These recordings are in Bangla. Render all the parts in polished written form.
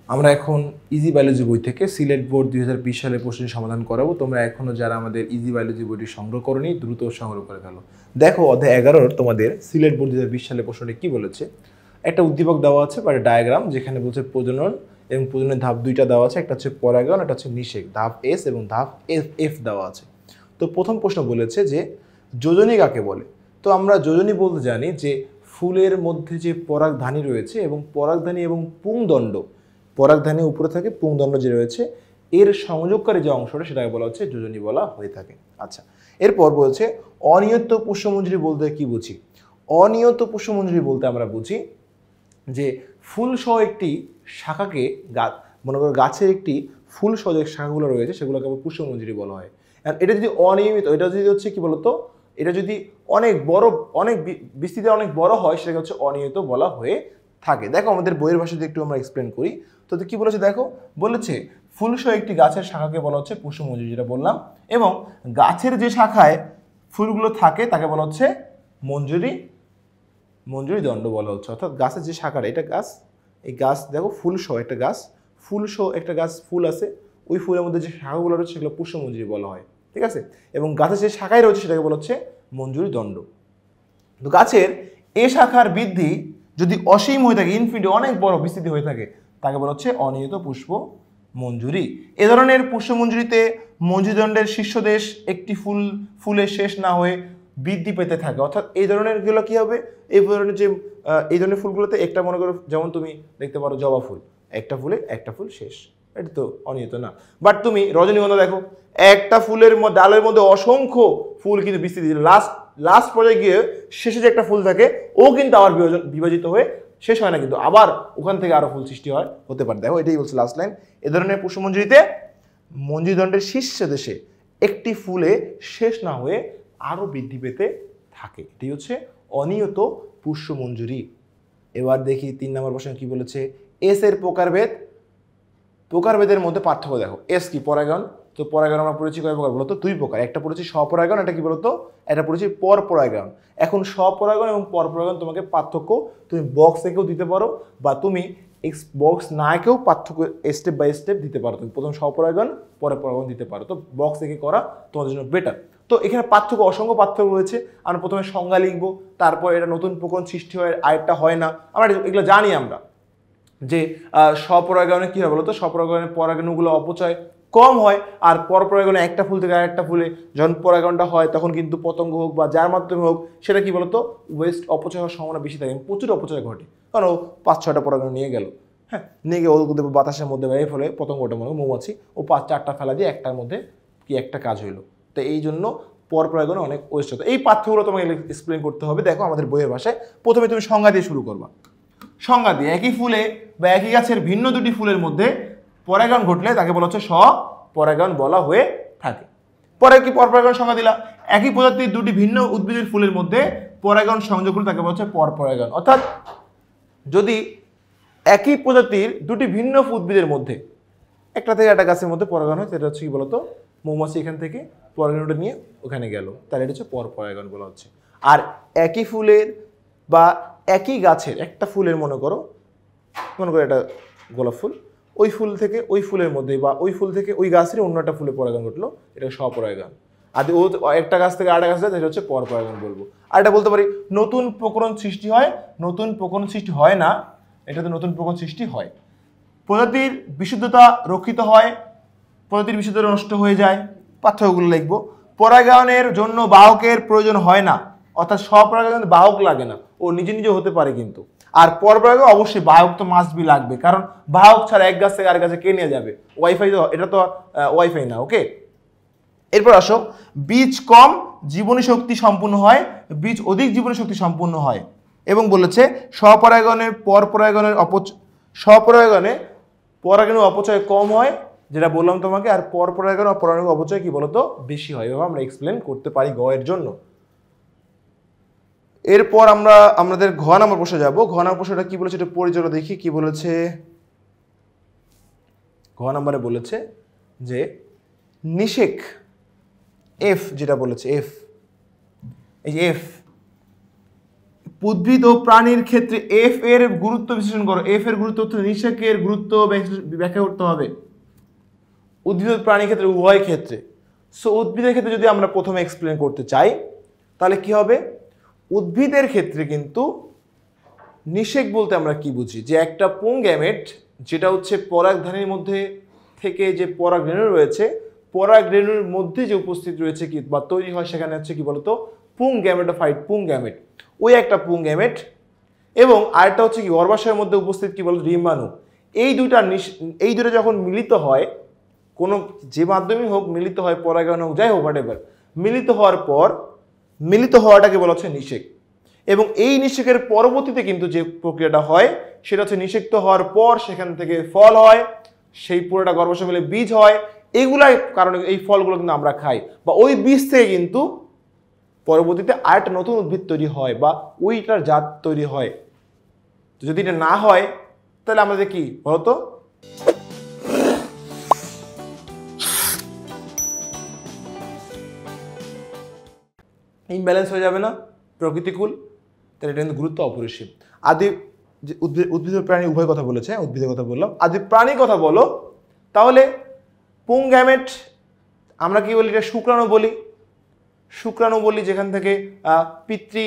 আমরা এখন ইজি বায়োলজি বই থেকে সিলেট বোর্ড 2020 সালের প্রশ্নের সমাধান করাবো। তোমরা এখনও যারা আমাদের ইজি বায়োলজি বইটি সংগ্রহ করোনি দ্রুত সংগ্রহ করে ফেলো। দেখো অধ্যায় 11 তোমাদের সিলেট বোর্ড 2020 সালের প্রশ্নটি কি বলেছে। একটা উদ্দীপক দেওয়া আছে বা ডায়াগ্রাম, যেখানে বলছে প্রজনন এবং প্রজননের ধাপ দুইটা দেওয়া আছে, একটা হচ্ছে পরাগায়ন, একটা হচ্ছে নিষেক, ধাপ এস এবং ধাপ এফ দেওয়া আছে। তো প্রথম প্রশ্ন বলেছে যে যোজনী কাকে বলে। তো আমরা যোজনী বলতে জানি যে ফুলের মধ্যে যে পরাগধানী রয়েছে এবং পরাগধানী এবং পুংদণ্ড, পরাগধানী উপরে থাকে, পুংদণ্ড যে রয়েছে এর সংযোগকারী যে অংশটা সেটাকে বলা হচ্ছে যোজনী বলা হয়ে থাকে। আচ্ছা, এরপর বলছে অনিয়ত পুষ্পমঞ্জরি বলতে কি বুঝি। অনিয়ত পুষ্পমঞ্জরি বলতে আমরা বুঝি যে ফুল সহ একটি শাখাকে মনে করো গাছের একটি ফুল সহ যে শাখাগুলো রয়েছে সেগুলোকে আবার পুষ্পমঞ্জরি বলা হয়। আর এটা যদি অনিয়মিত, এটা যদি হচ্ছে কি বলতো, এটা যদি অনেক বড়, অনেক বিস্তৃতি অনেক বড় হয় সেটাকে হচ্ছে অনিয়মিত বলা হয়ে থাকে। দেখো আমাদের বইয়ের ভাষা যদি একটু আমরা এক্সপ্লেন করি তো কি বলেছে, দেখো বলেছে ফুলসহ একটি গাছের শাখাকে বলা হচ্ছে পুষ্পমঞ্জরি, যেটা বললাম, এবং গাছের যে শাখায় ফুলগুলো থাকে তাকে বলা হচ্ছে মঞ্জরি, মঞ্জরি দণ্ড বলা হচ্ছে। অর্থাৎ গাছের যে শাখাটা, এটা গাছ, এই গাছ দেখো ফুলসহ একটা গাছ, ফুলসহ একটা গাছ, ফুল আছে, ওই ফুলের মধ্যে যে শাখাগুলো রয়েছে সেগুলো পুষ্পমঞ্জরি বলা হয়, ঠিক আছে। এবং গাছের যে শাখায় রয়েছে সেটাকে বলা হচ্ছে মঞ্জরি দণ্ড। তো গাছের এ শাখার বৃদ্ধি যদি অসীম হয়ে থাকে, ইনফিনিটি অনেক বড় বিস্তৃতি হয়ে থাকে, তাকে বলা হচ্ছে অনিয়ত পুষ্প মঞ্জুরি। এ ধরনের পুষ্পমঞ্জুরিতে মঞ্জুদণ্ডের শীর্ষদেশ একটি ফুলের শেষ না হয়ে বৃদ্ধি পেতে থাকে। অর্থাৎ এই ধরনের গুলো কি হবে, এই ধরনের যে এই ধরনের ফুলগুলোতে একটা মনে করো, যেমন তুমি দেখতে পারো জবা ফুল, একটা ফুলে একটা ফুল শেষ, এটা তো অনিয়ত না। বাট তুমি রজনীগন্ধা দেখো, একটা ফুলের মধ্যে, ডালের মধ্যে অসংখ্য ফুল কিন্তু বিস্তৃতি, লাস্ট পর্যায়ে গিয়ে শেষে যে একটা ফুল থাকে ও কিন্তু আবার বিভাজিত হয়ে শেষ হয় না, কিন্তু আবার ওখান থেকে আরো ফুল সৃষ্টি হয়, হতে পারে। দেখো এটাই বলছে লাস্ট লাইন, এ ধরনের পুষ্পমঞ্জুরিতে মঞ্জুদণ্ডের শীর্ষ দেশে একটি ফুলে শেষ না হয়ে আরো বৃদ্ধি পেতে থাকে, এটাই হচ্ছে অনিয়ত পুষ্পমঞ্জুরি। এবার দেখি 3 নম্বর প্রশ্ন কি বলেছে। এস এর প্রকারভেদ, প্রকারভেদের মধ্যে পার্থক্য দেখো। এস কি, পরাগায়ন। তো পরাগায়ন আমরা পড়েছি কয় প্রকার বলতো, 2 প্রকার। একটা পড়েছি স্বপরাগায়ন, এটা কি বলতো, এটা পড়েছি পরপরাগায়ন। এখন স্বপরাগায়ন এবং পরপরাগায়ন তোমাকে পার্থক্য তুমি বক্স থেকেও দিতে পারো, বা তুমি বক্স না এঁকেও পার্থক্য স্টেপ বাই স্টেপ দিতে পারো। তুমি প্রথম স্বপরাগায়ন পরে পরাগায়ন দিতে পারো, তো বক্স থেকে করা তোমাদের জন্য বেটার। তো এখানে পার্থক্য, অসংখ্য পার্থক্য রয়েছে। আমরা প্রথমে সংজ্ঞা লিখবো, তারপর এটা নতুন প্রকরণ সৃষ্টি হয়, আরেকটা হয় না, আমরা এগুলো জানি আমরা যে স্বপরাগায়নে কী হয় বলতো, স্বপরাগায়নে পরাগাণুগুলো অপচয় কম হয়, আর পরপরাগায়নে একটা ফুল থেকে আরেকটা ফুলে যখন পরাগায়নটা হয় তখন কিন্তু পতঙ্গ হোক বা যার মাধ্যমে হোক সেটা কি বলতো ওয়েস্ট, অপচয় হওয়ার সম্ভাবনা বেশি থাকে, প্রচুর অপচয় ঘটে। কারণ ও 5-6টা পরাগায়ন নিয়ে গেল, হ্যাঁ নিয়ে গিয়ে ওদের বাতাসের মধ্যে এর ফলে পতঙ্গটা মনে মৌমাছি ও 5-4টা ফেলা দিয়ে একটার মধ্যে কি একটা কাজ হইলো। তো এই জন্য পরপরাগায়নে অনেক ওয়েস্ট হতো। এই পাঠ্যগুলো তোমাকে এক্সপ্লেন করতে হবে। দেখো আমাদের বইয়ের ভাষায় প্রথমে তুমি সংজ্ঞা দিয়ে শুরু করবা। সংজ্ঞা দিয়ে, একই ফুলে বা একই গাছের ভিন্ন দুটি ফুলের মধ্যে পরাগায়ন ঘটলে তাকে বলা হচ্ছে স্বপরাগায়ন বলা হয়ে থাকে। পরে কি পরপরাগায়ন সংজ্ঞা দিলা, একই প্রজাতির দুটি ভিন্ন উদ্ভিদের ফুলের মধ্যে পরাগায়ন সংযোগ হলে তাকে বলা হচ্ছে পরপরাগায়ন। অর্থাৎ যদি একই প্রজাতির দুটি ভিন্ন উদ্ভিদের মধ্যে একটা থেকে একটা গাছের মধ্যে পরাগায়ন হয়, সেটা হচ্ছে কি বলতো, মৌমাছি এখান থেকে পরাগায়নটা নিয়ে ওখানে গেল, তাহলে এটা হচ্ছে পরপরাগায়ন বলা হচ্ছে। আর একই ফুলের বা একই গাছের একটা ফুলের মনে করো এটা গোলাপ ফুল, ওই ফুল থেকে ওই ফুলের মধ্যে বা ওই ফুল থেকে ওই গাছের অন্য একটা ফুলে পরাগায়ন ঘটলো, এটা স্বপরাগায়ন। আর ও একটা গাছ থেকে আরেকটা গাছ যায় সেটা হচ্ছে পরপরাগায়ন বলবো। আর এটা বলতে পারি নতুন প্রকরণ সৃষ্টি হয়, নতুন প্রকরণ সৃষ্টি হয় না, এটাতে নতুন প্রকরণ সৃষ্টি হয়। প্রজাতির বিশুদ্ধতা রক্ষিত হয়, প্রজাতির বিশুদ্ধতা নষ্ট হয়ে যায়, পার্থক্যগুলো লিখবো। পরাগায়নের জন্য বাহকের প্রয়োজন হয় না, অর্থাৎ স্বপরাগায়ন বাহক লাগে না, ও নিজে নিজে হতে পারে কিন্তু। আর পরপরাগায়ন অবশ্যই বাহক তো মাস্ট বি লাগবে, কারণ বাহক ছাড়া এক গাছ থেকে আরেক গাছে কে নিয়ে যাবে, ওয়াইফাই তো, এটা তো ওয়াইফাই না, ওকে। এরপর আসো, বীজ কম জীবনী শক্তি সম্পূর্ণ হয়, বীজ অধিক জীবনী শক্তি সম্পূর্ণ হয়। এবং বলেছে স্বপরাগায়নে স্বপরাগায়নে পরাগায়নের অপচয় কম হয়, যেটা বললাম তোমাকে, আর পরপরাগায়ন আর পরাগায়নের অপচয় কি বলতো বেশি হয়। এভাবে আমরা এক্সপ্লেন করতে পারি গ এর জন্য। এরপর আমরা আমাদের ঘ নম্বর প্রশ্নে যাব। ঘ নম্বর প্রশ্নটা কি বলেছে, এটা পরিচয় দেখি কি বলেছে। ঘ নম্বরে বলেছে যে নিষেক এফ, যেটা বলেছে এফ, এই যে এফ উদ্ভিদ ও প্রাণীর ক্ষেত্রে এফ এর গুরুত্ব বিশ্লেষণ করো। এফ এর গুরুত্ব হচ্ছে নিষেকের গুরুত্ব ব্যাখ্যা করতে হবে উদ্ভিদ ও প্রাণীর ক্ষেত্রে, উভয় ক্ষেত্রে। সো উদ্ভিদের ক্ষেত্রে যদি আমরা প্রথমে এক্সপ্লেন করতে চাই তাহলে কি হবে, উদ্ভিদের ক্ষেত্রে কিন্তু নিষেক বলতে আমরা কি বুঝি, যে একটা পুং গ্যামেট যেটা হচ্ছে পরাগধানীর মধ্যে থেকে যে পরাগরেণু রয়েছে, পরাগরেণুর মধ্যে যে উপস্থিত রয়েছে কি বা তৈরি হয় সেখানে হচ্ছে কি বলতো পুং গ্যামেটোফাইট, পুং গ্যামেট, ওই একটা পুং গ্যামেট। এবং আরেকটা হচ্ছে কি গর্ভাশয়ের মধ্যে উপস্থিত কি বলতো ডিম্বাণু। এই দুটা যখন মিলিত হয়, কোনো যে মাধ্যমেই হোক মিলিত হয়, পরাগায়ন হোক যাই হোক হোয়াটএভার, মিলিত হওয়াটাকে বলা হচ্ছে নিষেক। এবং এই নিষেকের পরবর্তীতে কিন্তু যে প্রক্রিয়াটা হয় সেটা হচ্ছে নিষেক্ত হওয়ার পর সেখান থেকে ফল হয়, সেই পুরোটা গর্ভাশয় মিলে বীজ হয়, এইগুলাই কারণে এই ফলগুলো কিন্তু আমরা খাই, বা ওই বীজ থেকে কিন্তু পরবর্তীতে আরেকটা নতুন উদ্ভিদ তৈরি হয় বা ওইটার জাত তৈরি হয়। তো যদি এটা না হয় তাহলে আমাদের কি বলতো ইমব্যালেন্স হয়ে যাবে না, প্রকৃতিকুল, তাহলে এটা কিন্তু গুরুত্ব অপরিসীম। আদি যে উদ্ভিদ প্রাণী উভয় কথা বলেছে, উদ্ভিদের কথা বললাম, আদি প্রাণীর কথা বলো তাহলে পুং গ্যামেট আমরা কি বলি, এটা শুক্রাণু বলি, যেখান থেকে পিতৃ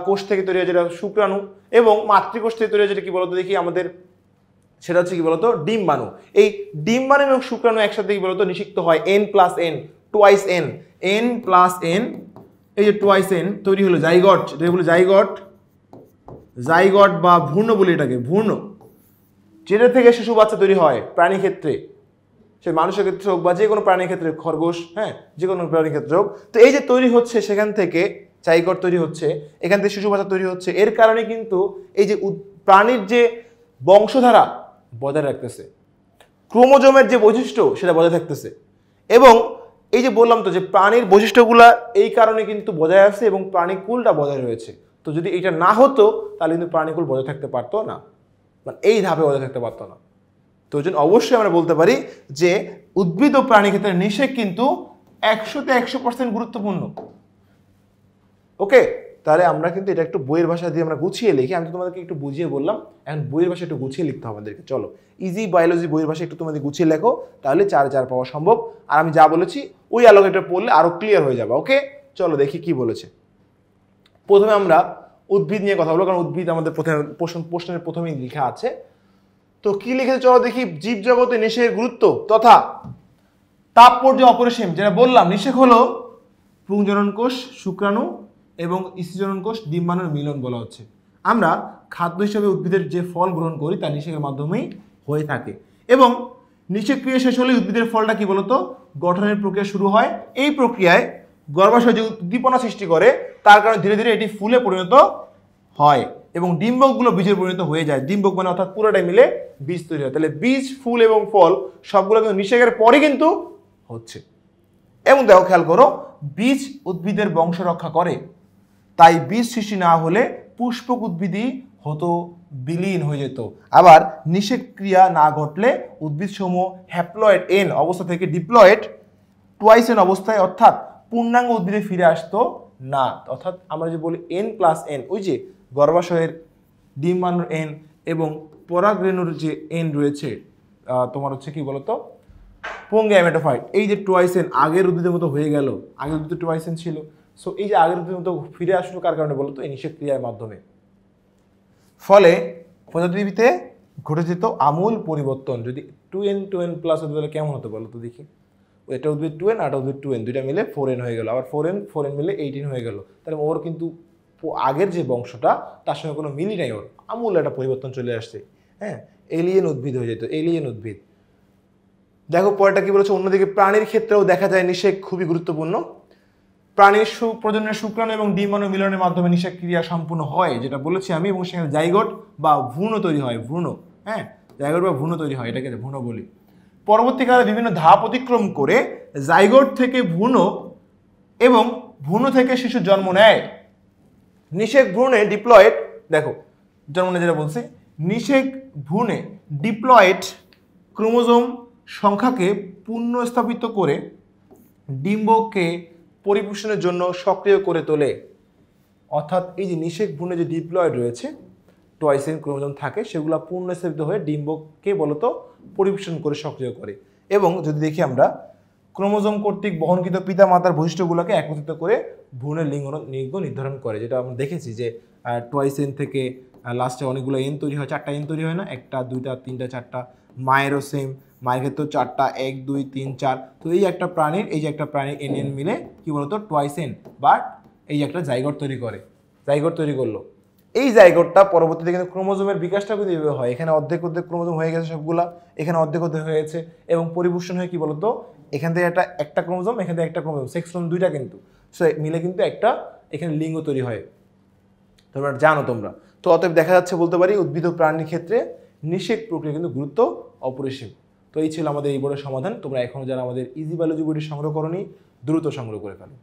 কোষ থেকে তৈরি হয় যেটা শুক্রাণু, এবং মাতৃকোষ থেকে তৈরি হয় যেটা কি বলতো দেখি আমাদের, সেটা হচ্ছে কি বলতো ডিম্বাণু। এই ডিম্বাণু এবং শুক্রাণু একসাথে কি বলতো নিষিক্ত হয়, n+n, টুয়াইস n+n, এই যে টুয়াইস n তৈরি হলো জাইগট, যেটা বলে জাইগট বা ভ্রূণ বলি এটাকে, ভ্রূণ, যেটা থেকে শিশু বাচ্চা তৈরি হয় প্রাণী ক্ষেত্রে, সে মানুষের ক্ষেত্রে হোক বা যে কোনো প্রাণীর ক্ষেত্রে, খরগোশ, হ্যাঁ যে কোনো প্রাণীর ক্ষেত্রে হোক। তো এই যে তৈরি হচ্ছে সেখান থেকে জাইগট তৈরি হচ্ছে, এখান থেকে শিশু বাচ্চা তৈরি হচ্ছে, এর কারণে কিন্তু এই যে প্রাণীর যে বংশধারা বজায় রাখতেছে, ক্রোমোজোমের যে বৈশিষ্ট্য সেটা বজায় থাকতেছে। এবং এই যে বললাম তো যে প্রাণীর বৈশিষ্ট্যগুলা এই কারণে কিন্তু বজায় আছে এবং প্রাণীকুলটা বজায় রয়েছে। তো যদি এটা না হতো তাহলে কিন্তু প্রাণীকুল বজায় থাকতে পারতো না, মানে এই ধাপে বজায় থাকতে পারতো না। তো ওই জন্য অবশ্যই আমরা বলতে পারি যে উদ্ভিদ ও প্রাণী ক্ষেত্রে নিষেক কিন্তু 100তে 100% গুরুত্বপূর্ণ। ওকে, তাহলে আমরা কিন্তু এটা একটু বইয়ের ভাষা দিয়ে আমরা গুছিয়ে লিখি। আমি তোমাদেরকে একটু বুঝিয়ে বললাম, এখন বইয়ের ভাষা একটু গুছিয়ে লিখতে হবে আমাদেরকে। চলো ইজি বায়োলজি বইয়ের ভাষা একটু তোমাদের গুছিয়ে লেখো, তাহলে 4 পাওয়া সম্ভব। আর আমি যা বলেছি ওই আলোকে এটা পড়লে আরো ক্লিয়ার হয়ে যাবে। ওকে, চলো দেখি কি বলেছে। প্রথমে আমরা উদ্ভিদ নিয়ে কথা বলবো, কারণ উদ্ভিদ আমাদের প্রশ্নের প্রথমেই লেখা আছে। তো কি লিখেছে চলো দেখি, জীবজগতে নিষেকের গুরুত্ব তথা তাৎপর্য অপরিসীম। যেটা বললাম নিষেক হলো পুংজনন কোষ শুক্রাণু এবং স্ত্রীজনন কোষ ডিম্বাণুর মিলন বলা হচ্ছে। আমরা খাদ্য হিসেবে উদ্ভিদের যে ফল গ্রহণ করি তা নিষেকের মাধ্যমেই হয়ে থাকে। এবং নিষেক ক্রিয়া শেষ হলে উদ্ভিদের ফলটা কি বলতো গঠনের প্রক্রিয়া শুরু হয়। এই প্রক্রিয়ায় গর্ভাশয় যে উদ্দীপনা সৃষ্টি করে তার কারণে ধীরে ধীরে এটি ফুলে পরিণত হয় এবং ডিম্বকগুলো বীজে পরিণত হয়ে যায়। ডিম্বক মানে অর্থাৎ পুরোটাই মিলে বীজ তৈরি হয়। তাহলে বীজ, ফুল এবং ফল সবগুলো কিন্তু নিষেকের পরে কিন্তু হচ্ছে। এবং দেখো খেয়াল করো, বীজ উদ্ভিদের বংশ রক্ষা করে, তাই বীজ সৃষ্টি না হলে পুষ্পক উদ্ভিদই হতো বিলীন হয়ে যেত। আবার নিষেক ক্রিয়া না ঘটলে উদ্ভিদ সমূহ হ্যাপ্লয়েড এন অবস্থা থেকে ডিপ্লয়েড টুয়াইস এন অবস্থায় অর্থাৎ পূর্ণাঙ্গ উদ্ভিদে ফিরে আসতো না। অর্থাৎ আমরা যে বলি n+n, ওই যে গর্ভাশয়ের ডিম্বাণুর n এবং পরাগরেণুর যে n রয়েছে, তোমার হচ্ছে কি বলতো পুং গ্যামেটোফাইট, এই যে টুয়াইস এন আগের উদ্ভিদের মতো হয়ে গেল, আগের উদ্ভিদ টুয়াইস এন ছিল। সো এই যে আগের উদ্ভিদের মতো ফিরে আসলো কার কারণে বলতো এই নিষেক ক্রিয়ার মাধ্যমে। ফলে প্রজাতিতে ঘটে যেত আমূল পরিবর্তন। যদি 2n+, হতে তাহলে কেমন হতো বলো তো দেখি। এটা উদ্ভিদ 2n আর উদ্ভিদ 2n, দুইটা মিলে 4n হয়ে গেল, আবার 4n মিলে 18 হয়ে গেল। তাহলে ওর কিন্তু আগের যে বংশটা তার সঙ্গে কোনো মিলই নাই, ওর আমূল একটা পরিবর্তন চলে আসছে। হ্যাঁ, এলিয়েন উদ্ভিদ হয়ে যেত, এলিয়েন উদ্ভিদ। দেখো পরেরটা কি বলেছে, অন্যদিকে প্রাণীর ক্ষেত্রেও দেখা যায় নিষেক খুবই গুরুত্বপূর্ণ। প্রাণীর প্রজননের শুক্রাণু এবং ডিম্বাণু মিলনের মাধ্যমে নিষেক ক্রিয়া সম্পূর্ণ হয়, যেটা বলেছি আমি, এবং সেখানে জাইগোট বা ভ্রূণ তৈরি হয়, ভ্রূণ, হ্যাঁ জাইগোট বা ভ্রূণ তৈরি হয়, এটাকে ভ্রূণ বলি। পরবর্তীকালে বিভিন্ন ধাপ অতিক্রম করে জাইগোট থেকে ভ্রূণ এবং ভ্রূণ থেকে শিশু জন্ম নেয়। নিষেক ভ্রূণে ডিপ্লয়েড, দেখো জন্ম নেয় যেটা বলছি, নিষেক ভ্রূণে ডিপ্লয়েড ক্রোমোজোম সংখ্যাকে পুনঃস্থাপিত করে ডিম্বককে পরিপোষণের জন্য সক্রিয় করে তোলে। অর্থাৎ এই যে নিষেক ভ্রূণে যে ডিপ্লয়েড রয়েছে টয়েসিন ক্রোমোজোম থাকে, সেগুলো পূর্ণস্থাপিত হয়ে ডিম্বকে বলতো পরিবেশন করে সক্রিয় করে। এবং যদি দেখি আমরা ক্রোমোজোম কর্তৃক বহনকৃত পিতা মাতার বৈশিষ্ট্যগুলোকে একত্রিত করে ভ্রূণের লিঙ্গ নির্ধারণ করে, যেটা আমরা দেখেছি যে টয়েসিন থেকে লাস্টে অনেকগুলো এন তৈরি হয়, 4টা এন তৈরি হয় না, 1টা 2টা 3টা 4টা। মায়েরও সেম, মায়ের ক্ষেত্রেও 4টা, 1 2 3 4। তো এই একটা প্রাণীর এন এন মিলে কি বলতো টয়েসিন বা এই একটা জাইগোট তৈরি করে, জাইগোট তৈরি করলো। এই জাইগোটটা পরবর্তীতে কিন্তু ক্রোমোজোমের বিকাশটা কিন্তু এইভাবে হয়, এখানে অর্ধেক অর্ধেক ক্রোমোজোম হয়ে গেছে সবগুলা, এখানে অর্ধেক অর্ধেক হয়ে গেছে, এবং পরিপুষ্টন হয়ে কি বলতো এখান থেকে একটা ক্রোমোজোম, এখান থেকে একটা ক্রোমোজোম, সেক্স ক্রোমোজোম 2টা কিন্তু, সো মিলে কিন্তু একটা এখানে লিঙ্গ তৈরি হয়, তোমরা জানো তোমরা। তো অতএব দেখা যাচ্ছে বলতে পারি উদ্ভিদ ও প্রাণীর ক্ষেত্রে নিষেক প্রক্রিয়া কিন্তু গুরুত্ব অপরিসীম। তো এই ছিল আমাদের এই বোর্ডের সমাধান। তোমরা এখনো যারা আমাদের ইজি বায়োলজি বইটি সংগ্রহ করোনি দ্রুত সংগ্রহ করে ফেলো।